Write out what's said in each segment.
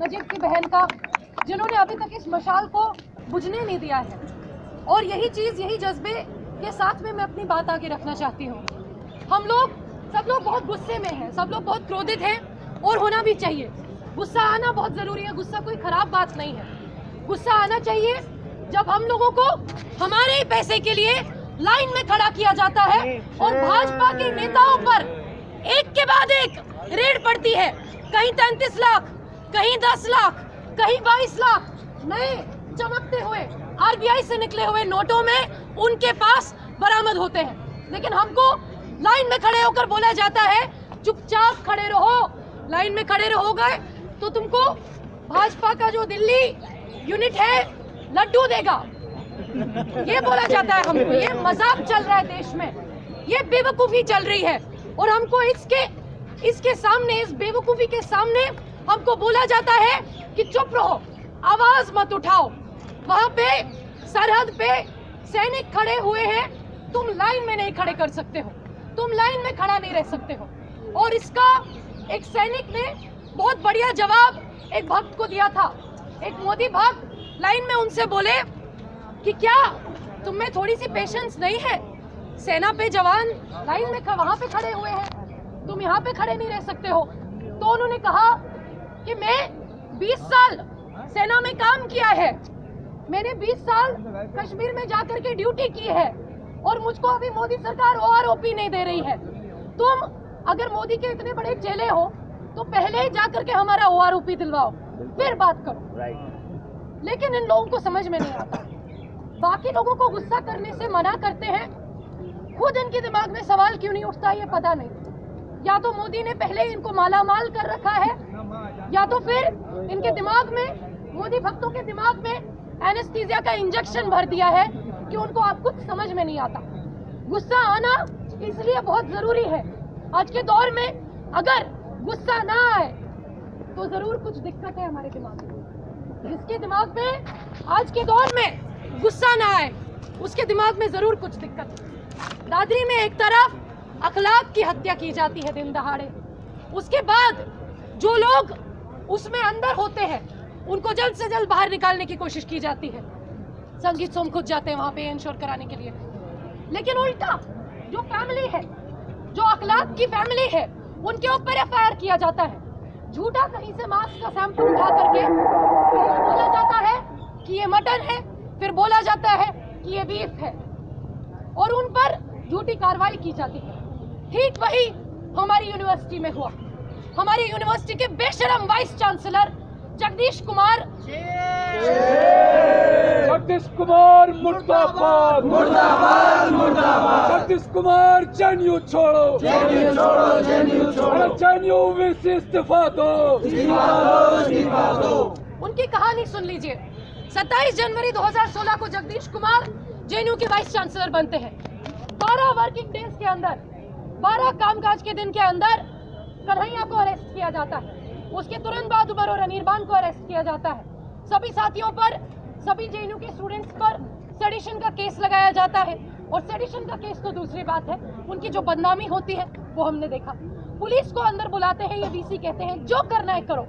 नजीब की बहन का, जिन्होंने अभी तक इस मशाल को बुझने नहीं दिया है। और यही चीज़, यही जज्बे के साथ में मैं अपनी बात आगे रखना चाहती हूँ। हम लोग, सब लोग बहुत गुस्से में हैं, सब लोग बहुत क्रोधित हैं और होना भी चाहिए। गुस्सा आना बहुत ज़रूरी है, गुस्सा कोई ख़राब बात नहीं है। गुस्सा आना चाहिए जब हम लोगों को हमारे ही पैसे के लिए लाइन में खड़ा किया जाता है और भाजपा के नेताओं पर एक के बाद एक रेड पड़ती है। कहीं 33 लाख, कहीं 10 लाख, कहीं 22 लाख नए चमकते हुए आरबीआई से निकले हुए नोटों में उनके पास बरामद होते हैं। लेकिन हमको लाइन में खड़े होकर बोला जाता है चुपचाप खड़े रहो। लाइन में खड़े रहोगे तो तुमको भाजपा का जो दिल्ली यूनिट है लड्डू देगा, ये बोला जाता है हमको। ये मजाक चल रहा है देश में, ये बेवकूफी चल रही है और हमको इसके सामने, इस बेवकूफी के सामने हमको बोला जाता है कि चुप रहो, आवाज मत उठाओ। वहां पे सरहद पे सैनिक खड़े हुए हैं, तुम लाइन में नहीं खड़े कर सकते हो, तुम लाइन में खड़ा नहीं रह सकते हो। और इसका एक सैनिक ने बहुत बढ़िया जवाब एक भक्त को दिया था। एक मोदी भक्त लाइन में उनसे बोले कि क्या तुम में थोड़ी सी पेशेंस नहीं है? सेना पे जवान लाइन में वहां पे खड़े हुए हैं, तुम यहाँ पे खड़े नहीं रह सकते हो। तो उन्होंने कहा कि मैं 20 साल सेना में काम किया है, मैंने 20 साल कश्मीर में जाकर के ड्यूटी की है और मुझको अभी मोदी सरकार ओआरओपी नहीं दे रही है। तुम अगर मोदी के इतने बड़े चेले हो तो पहले ही जाकर के हमारा ओआरओपी दिलवाओ, फिर बात करो। लेकिन इन लोगों को समझ में नहीं आता। बाकी लोगों को गुस्सा करने से मना करते हैं, खुद इनके दिमाग में सवाल क्यों नहीं उठता ये पता नहीं। या तो मोदी ने पहले इनको मालामाल कर रखा है, या तो फिर इनके दिमाग में, मोदी भक्तों के दिमाग में एनेस्थीसिया का इंजेक्शन भर दिया है कि उनको आप कुछ समझ में नहीं आता। गुस्सा आना इसलिए बहुत जरूरी है। आज के दौर में अगर गुस्सा ना आए तो जरूर कुछ दिक्कत है हमारे दिमाग में। जिसके दिमाग में आज के दौर में गुस्सा ना आए उसके दिमाग में जरूर कुछ दिक्कत है। दादरी में एक तरफ अखलाक की हत्या की जाती है दिन दहाड़े, उसके बाद जो लोग उसमें अंदर होते हैं उनको जल्द से जल्द बाहर निकालने की कोशिश की जाती है। संगीत सोम खुद जाते हैं वहां पे इंश्योर कराने के लिए। लेकिन उल्टा जो फैमिली है, जो अखलाक की फैमिली है, उनके ऊपर एफआईआर किया जाता है। झूठा कहीं से मांस का सैंपल उठा करके पहले बोला जाता है कि ये मटन है, फिर बोला जाता है कि ये बीफ है और उन पर झूठी कार्रवाई की जाती है। ठीक वही हमारी यूनिवर्सिटी में हुआ। हमारी यूनिवर्सिटी के बेशरम वाइस चांसलर जगदीश कुमार मुर्दाबाद मुर्दाबाद मुर्दाबाद। जगदीश कुमार जेएनयू छोड़ो, जेएनयू छोड़ो, जेएनयू छोड़ो, जेएनयू में से इस्तीफा दो, इस्तीफा दो, इस्तीफा दो। उनकी कहानी सुन लीजिए। 27 जनवरी 2016 को जगदीश कुमार जेएनयू के वाइस चांसलर बनते हैं। 12 वर्किंग डेज के अंदर, 12 कामकाज के दिन के अंदर कन्हैया को अरेस्ट किया जाता है। उसके तुरंत बाद उमर और अनिर्बान को अरेस्ट किया जाता है। सभी साथियों पर, सभी जेएनयू के स्टूडेंट्स पर सेडिशन का केस लगाया जाता है। और सेडिशन का केस तो दूसरी बात है, उनकी जो बदनामी होती है वो हमने देखा। पुलिस को अंदर बुलाते हैं, ये वीसी कहते हैं जो करना है करो,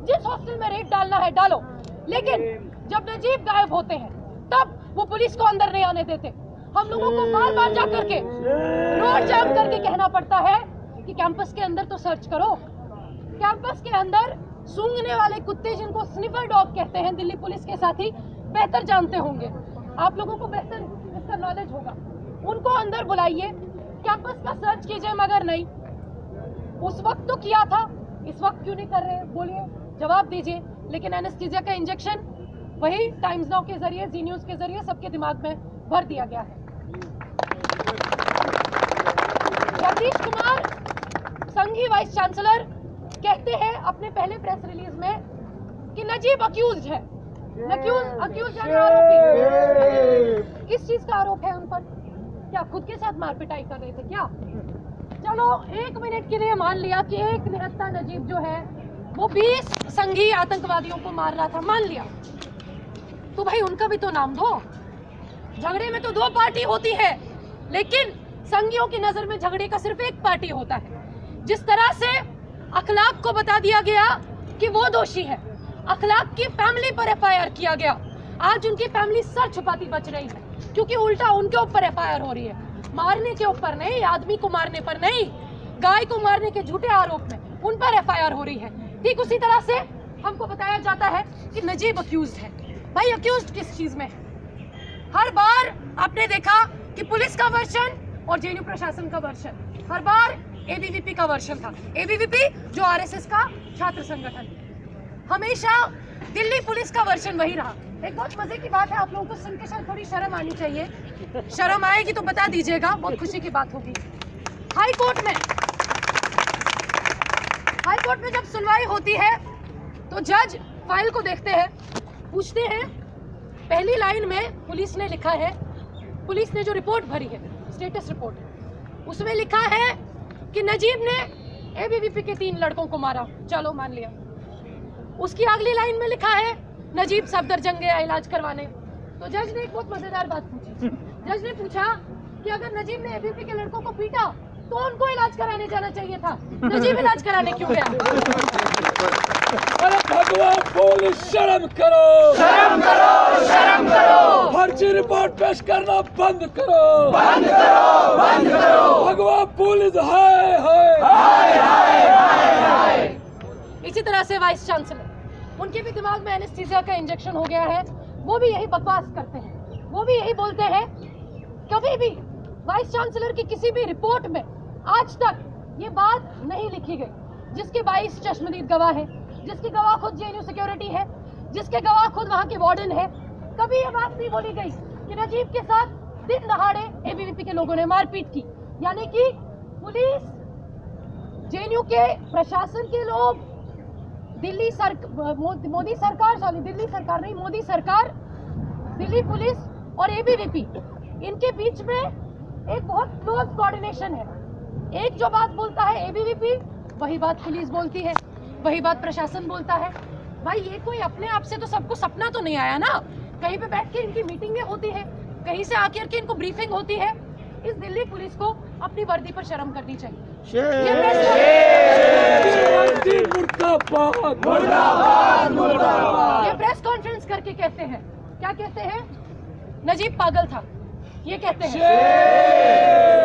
जिस हॉस्टल में रेड डालना है डालो। लेकिन जब नजीब गायब होते हैं तब वो पुलिस को अंदर नहीं आने देते। हम लोगों को बार बार जा करके रोड जाम करके कहना पड़ता है कि कैंपस के अंदर तो सर्च करो। कैंपस के अंदर सूंघने वाले कुत्ते, जिनको स्निफर डॉग कहते हैं, दिल्ली पुलिस के साथी बेहतर जानते होंगे, आप लोगों को बेहतर इसका नॉलेज होगा। उनको अंदर बुलाइए, कैंपस का सर्च कीजिए, मगर नहीं। उस वक्त तो किया था, इस वक्त क्यों नहीं कर रहे? बोलिए, जवाब दीजिए। लेकिन एनेस्थीसिया का इंजेक्शन वही टाइम्स नाउ के जरिए, जी न्यूज के जरिए सबके दिमाग में भर दिया गया है। जगदीश कुमार संघी वाइस चांसलर कहते हैं अपने पहले प्रेस रिलीज में कि नजीब अक्यूज्ड है। अक्यूज्ड यानी आरोपी। किस चीज का आरोप है उन पर? क्या खुद के साथ मार पिटाई कर रहे थे क्या? चलो एक मिनट के लिए मान लिया कि एक निहत्था नजीब जो है वो 20 संघी आतंकवादियों को मार रहा था, मान लिया। तो भाई उनका भी तो नाम दो। झगड़े में तो 2 पार्टी होती है, लेकिन संघियों की नजर में झगड़े का सिर्फ एक पार्टी होता है। जिस तरह से अखलाक को बता दिया गया कि वो दोषी है, अखलाक की फैमिली पर एफआईआर किया गया। आज उनकी फैमिली सर छुपाती बच रही है, क्योंकि उल्टा उनके ऊपर एफआईआर हो रही है। मारने के ऊपर नहीं, आदमी को मारने पर नहीं, गाय को मारने के झूठे आरोप में उन पर एफआईआर हो रही है। ठीक उसी तरह से हमको बताया जाता है कि नजीब अक्यूज्ड है। भाई अक्यूज्ड किस चीज में? हर बार आपने देखा कि पुलिस का वर्शन और जेएनयू प्रशासन का वर्शन, हर बार एबीवीपी का वर्शन था। एबीवीपी जो आरएसएस का छात्र संगठन, हमेशा दिल्ली पुलिस का वर्शन वही रहा। एक बहुत मजे की बात है, आप लोगों को सुन के शायद थोड़ी शर्म आनी चाहिए, शर्म आएगी तो बता दीजिएगा, बहुत खुशी की बात होगी। हाई कोर्ट में जब सुनवाई होती है तो जज फाइल को देखते हैं, पूछते हैं, पहली लाइन में पुलिस ने लिखा है, पुलिस ने जो रिपोर्ट भरी है, स्टेटस रिपोर्ट, उसमें लिखा है कि नजीब ने एबीवीपी के 3 लड़कों को मारा। चलो मान लिया। उसकी अगली लाइन में लिखा है नजीब सफदरजंग गया इलाज करवाने। तो जज ने एक बहुत मजेदार बात पूछी। जज ने पूछा कि अगर नजीब ने एबीवीपी के लड़कों को पीटा तो उनको इलाज कराने जाना चाहिए था, नजीब इलाज कराने क्यों गया? अरे भगवान पुलिस, शर्म करो, शर्म करो, शर्म करो। फर्जी रिपोर्ट पेश करना बंद करो, बंद करो, बंद करो। भगवान पुलिस, हाय हाय हाय हाय हाय हाय। इसी तरह से वाइस चांसलर, उनके भी दिमाग में एनेस्थीसिया का इंजेक्शन हो गया है, वो भी यही बकवास करते हैं, वो भी यही बोलते हैं। कभी भी वाइस चांसलर की किसी भी रिपोर्ट में आज तक ये बात नहीं लिखी गई, जिसके 22 चश्मदीद गवाह है, जिसकी गवाह खुद जेएनयू सिक्योरिटी है, जिसके गवाह खुद वहाँ के वार्डन है। कभी ये बात नहीं बोली गई कि नजीब के साथ दिन दहाड़े एबीवीपी के लोगों ने मारपीट की। यानी कि पुलिस, जेएनयू के प्रशासन के लोग, दिल्ली सरकार, दिल्ली पुलिस और एबीवीपी, इनके बीच में एक बहुत क्लोज कोऑर्डिनेशन है। एक जो बात बोलता है एबीवीपी, वही बात पुलिस बोलती है, वही बात प्रशासन बोलता है। भाई ये कोई अपने आप से तो सबको सपना तो नहीं आया ना, कहीं पे बैठ के इनकी मीटिंगें होती है, कहीं से आकर के इनको ब्रीफिंग होती है। इस दिल्ली पुलिस को अपनी वर्दी पर शर्म करनी चाहिए। ये प्रेस कॉन्फ्रेंस करके कहते हैं, क्या कहते हैं? नजीब पागल था, ये कहते हैं।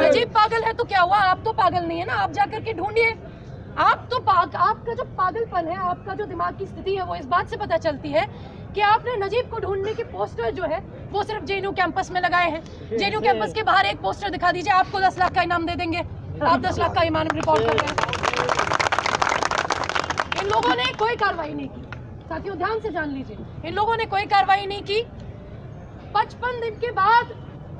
नजीब पागल है तो क्या हुआ? आप तो पागल नहीं है ना, आप जाकर के ढूंढिए। आपका जो पागलपन है, आपका जो दिमाग की स्थिति है, वो इस बात से पता चलती है कि आपने नजीब को ढूंढने के पोस्टर जो है वो सिर्फ जेएनयू कैंपस में लगाए हैं। जेएनयू कैंपस के बाहर एक पोस्टर दिखा दीजिए, आपको 10 लाख का इनाम दे देंगे। आप 10 लाख का इनाम रिकॉर्ड कर रहे हैं। इन लोगों ने कोई कार्रवाई नहीं की, साथियों ध्यान से जान लीजिए, इन लोगों ने कोई कार्रवाई नहीं की। 55 दिन के बाद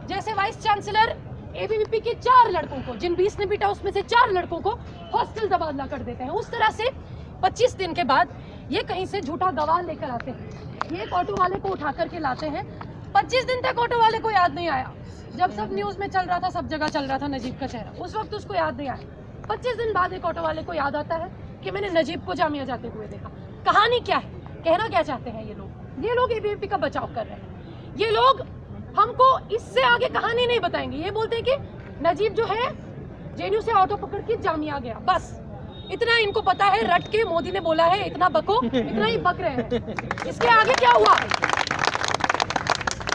जैसे वाइस चांसलर एबीवीपी के 4 लड़कों को, जिन 20 ने पीटा उसमें से 4 लड़कों को हॉस्टल तबादला कर देते हैं, उस तरह से 25 दिन के बाद ये कहीं से झूठा गवाह लेकर आते हैं। ये एक ऑटो वाले को उठा करके लाते हैं। 25 दिन तक ऑटो वाले को याद नहीं आया, जब सब न्यूज में चल रहा था, सब जगह चल रहा था नजीब का चेहरा, उस वक्त उसको याद नहीं आया। 25 दिन बाद एक ऑटो वाले को याद आता है कि मैंने नजीब को जामिया जाते हुए देखा। कहानी क्या है, कहना क्या चाहते हैं ये लोग? ये लोग एबीवीपी का बचाव कर रहे हैं। ये लोग हमको इससे आगे कहानी नहीं बताएंगे। ये बोलते हैं कि नजीब जो है जेएनयू से ऑटो पकड़ के जामिया गया, बस इतना इनको पता है। रट के मोदी ने बोला है इतना बको, इतना ही बक रहे हैं। इसके आगे क्या हुआ?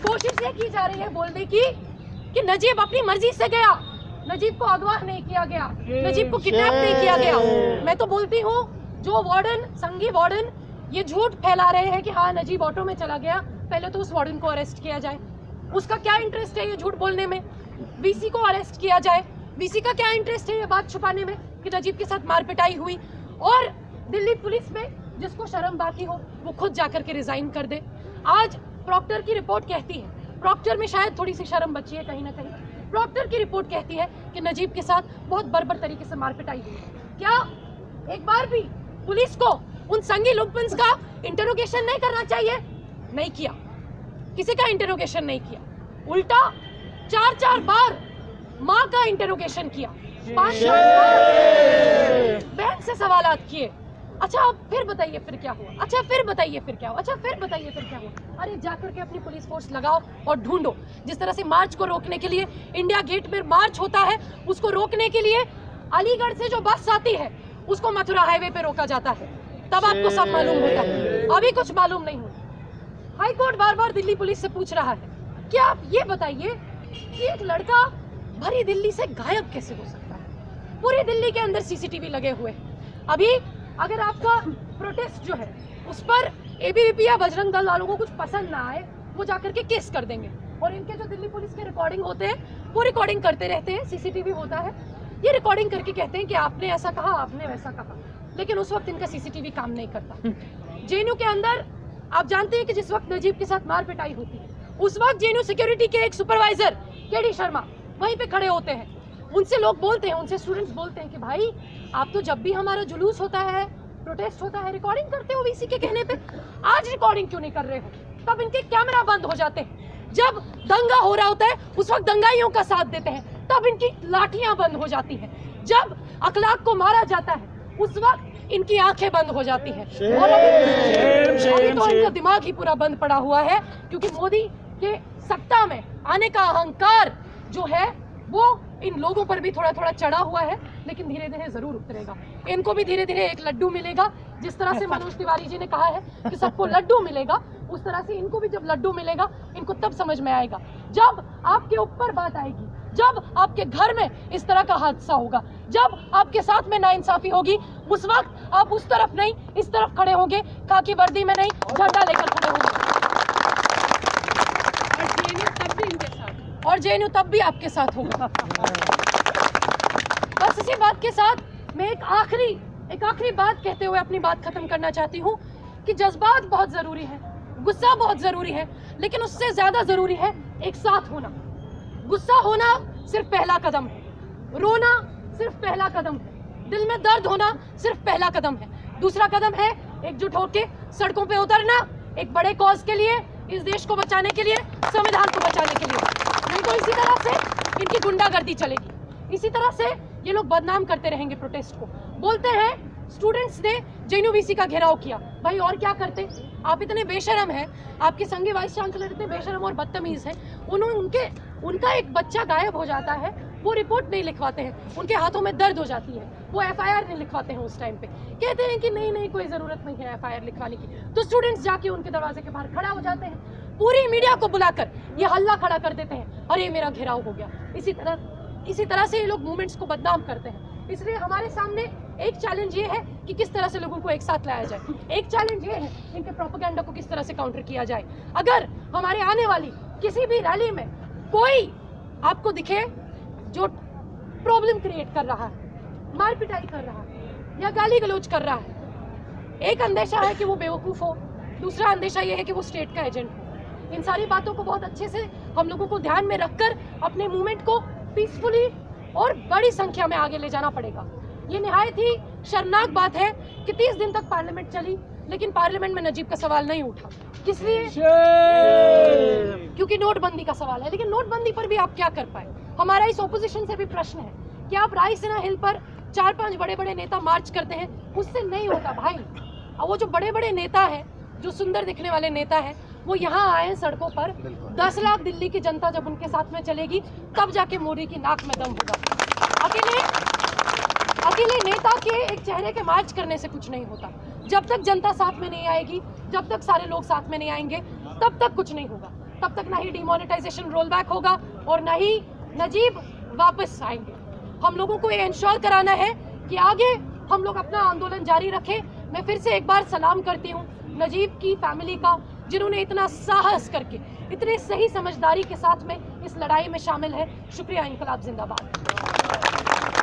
कोशिश ये की जा रही है बोलने की कि नजीब अपनी मर्जी से गया, नजीब को अगवा नहीं किया गया, नजीब को किडनैप नहीं किया गया। मैं तो बोलती हूँ जो वार्डन, संघी वार्डन ये झूठ फैला रहे हैं कि हाँ नजीब ऑटो में चला गया, पहले तो उस वार्डन को अरेस्ट किया जाए। उसका क्या इंटरेस्ट है ये झूठ बोलने में? वीसी को अरेस्ट किया जाए। वीसी का क्या इंटरेस्ट है ये बात छुपाने में कि नजीब के साथ मारपिटाई हुई? और दिल्ली पुलिस में जिसको शर्म बाकी हो वो खुद जाकर के रिजाइन कर दे। आज प्रॉक्टर की रिपोर्ट कहती है, प्रॉक्टर में शायद थोड़ी सी शर्म बची है कहीं ना कहीं, प्रॉक्टर की रिपोर्ट कहती है कि नजीब के साथ बहुत बर्बर तरीके से मारपिटाई हुई। क्या एक बार भी पुलिस को उन संगी लुम्पन्स का इंटरोगेशन नहीं करना चाहिए? नहीं किया, किसी का इंटरोगेशन नहीं किया, उल्टा 4-4 बार माँ का इंटरोगेशन किया, 5 बार बहन से सवालात किए। अच्छा अब फिर बताइए फिर क्या हुआ, अच्छा फिर बताइए फिर क्या हुआ, अच्छा फिर बताइए फिर क्या हुआ। अरे जाकर के अपनी पुलिस फोर्स लगाओ और ढूंढो। जिस तरह से मार्च को रोकने के लिए इंडिया गेट में मार्च होता है, उसको रोकने के लिए अलीगढ़ से जो बस आती है उसको मथुरा हाईवे पे रोका जाता है, तब आपको सब मालूम होता है। अभी कुछ मालूम नहीं हुआ। हाई कोर्ट बार बार दिल्ली पुलिस से पूछ रहा है कि आप ये बताइए कि एक लड़का भरी दिल्ली से गायब कैसे हो सकता है। पूरी दिल्ली के अंदर सीसीटीवी लगे हुए हैं। अभी अगर आपका प्रोटेस्ट जो है उस पर एबीवीपी या बजरंग दल वालों को कुछ पसंद ना आए, वो जाकर के केस कर देंगे। और इनके जो दिल्ली पुलिस के रिकॉर्डिंग होते हैं वो रिकॉर्डिंग करते रहते हैं, सीसीटीवी होता है, ये रिकॉर्डिंग करके कहते हैं कि आपने ऐसा कहा, आपने वैसा कहा, लेकिन उस वक्त इनका सीसीटीवी काम नहीं करता। जेएनयू के अंदर आप जानते हैं कि जिस वक्त नजीब के साथ मार पिटाई होती है, उस वक्त जेएनयू सिक्योरिटी के एक सुपरवाइजर केडी शर्मा वहीं पे खड़े होते हैं। उनसे लोग बोलते हैं, उनसे स्टूडेंट्स बोलते हैं कि भाई आप तो जब भी हमारा जुलूस होता है, प्रोटेस्ट होता है, रिकॉर्डिंग करते हो वीसी के कहने पे, आज रिकॉर्डिंग क्यों नहीं कर रहे हो? तब इनके कैमरा बंद हो जाते हैं। जब दंगा हो रहा होता है उस वक्त दंगाइयों का साथ देते हैं, तब इनकी लाठियां बंद हो जाती हैं। जब अखलाक को मारा जाता है उस वक्त इनकी आंखें बंद हो जाती हैं। और अभी तो इनका दिमाग ही पूरा बंद पड़ा हुआ है, क्योंकि मोदी के सत्ता में आने का अहंकार जो है वो इन लोगों पर भी थोड़ा थोड़ा चढ़ा हुआ है, लेकिन धीरे धीरे जरूर उतरेगा। इनको भी धीरे धीरे एक लड्डू मिलेगा। जिस तरह से मनोज तिवारी जी ने कहा है कि सबको लड्डू मिलेगा, उस तरह से इनको भी जब लड्डू मिलेगा, इनको तब समझ में आएगा जब आपके ऊपर बात आएगी, जब आपके घर में इस तरह का हादसा होगा, जब आपके साथ में नाइंसाफी होगी, उस वक्त आप उस तरफ नहीं इस तरफ खड़े होंगे, खाकी वर्दी में नहीं झंडा लेकर खड़े होंगे। और जेएनयू तब भी आपके साथ होगा। बस इसी बात के साथ मैं एक आखिरी बात कहते हुए अपनी बात खत्म करना चाहती हूँ कि जज्बात बहुत जरूरी है, गुस्सा बहुत जरूरी है, लेकिन उससे ज्यादा जरूरी है एक साथ होना। गुस्सा होना सिर्फ पहला कदम है, रोना सिर्फ पहला कदम है, दिल में दर्द होना सिर्फ पहला कदम है। दूसरा कदम है एकजुट होकर सड़कों पे उतरना, एक बड़े कॉज के लिए, इस देश को बचाने के लिए, संविधान को बचाने के लिए। नहीं तो इसी तरह से इनकी गुंडागर्दी चलेगी, इसी तरह से ये लोग बदनाम करते रहेंगे प्रोटेस्ट को। बोलते हैं स्टूडेंट्स ने जेएनयू वीसी का घेराव किया, भाई और क्या करते? आप इतने बेशरम हैं, आपके संघीय वाइस चांसलर इतने बेशरम और बदतमीज हैं, उनका एक बच्चा गायब हो जाता है, वो रिपोर्ट नहीं लिखवाते हैं, उनके हाथों में दर्द हो जाती है, वो एफआईआर नहीं लिखवाते हैं। उस टाइम पे कहते हैं कि नहीं कोई जरूरत नहीं है एफआईआर लिखवाने की, तो स्टूडेंट्स जाके उनके दरवाजे के बाहर खड़ा हो जाते हैं, पूरी मीडिया को बुलाकर ये हल्ला खड़ा कर देते हैं, अरे मेरा घेराव हो गया। इसी तरह से ये लोग मूवमेंट्स को बदनाम करते हैं। इसलिए हमारे सामने एक चैलेंज ये है कि किस तरह से लोगों को एक साथ लाया जाए, एक चैलेंज ये है इनके प्रोपेगेंडा को किस तरह से काउंटर किया जाए। अगर हमारे आने वाली किसी भी रैली में कोई आपको दिखे जो प्रॉब्लम क्रिएट कर रहा है, मार पिटाई कर रहा है या गाली गलौज कर रहा है, एक अंदेशा है कि वो बेवकूफ़ हो, दूसरा अंदेशा ये है कि वो स्टेट का एजेंट हो। इन सारी बातों को बहुत अच्छे से हम लोगों को ध्यान में रखकर अपने मूवमेंट को पीसफुली और बड़ी संख्या में आगे ले जाना पड़ेगा। ये निहायत ही शर्मनाक बात है कि 30 दिन तक पार्लियामेंट चली, लेकिन पार्लियामेंट में नजीब का सवाल नहीं उठा। किस लिए? क्योंकि नोटबंदी का सवाल है। लेकिन नोटबंदी पर भी आप क्या कर पाए? हमारा इस ओपोजिशन से भी प्रश्न है कि आप रायसीना हिल पर 4-5 बड़े बड़े नेता मार्च करते हैं, उससे नहीं होता भाई। और वो जो बड़े बड़े नेता हैं, जो सुंदर दिखने वाले नेता हैं, वो यहाँ आए सड़कों पर। 10 लाख दिल्ली की जनता जब उनके साथ में चलेगी, तब जाके मोदी की नाक में दम होगा। अकेले नेता के एक चेहरे के मार्च करने से कुछ नहीं होता। जब तक जनता साथ में नहीं आएगी, जब तक सारे लोग साथ में नहीं आएंगे, तब तक कुछ नहीं होगा। तब तक ना ही डिमोनेटाइजेशन रोल बैक होगा और ना ही नजीब वापस आएंगे। हम लोगों को ये इंश्योर कराना है कि आगे हम लोग अपना आंदोलन जारी रखें। मैं फिर से एक बार सलाम करती हूँ नजीब की फैमिली का, जिन्होंने इतना साहस करके, इतने सही समझदारी के साथ में इस लड़ाई में शामिल है। शुक्रिया। इंकलाब जिंदाबाद।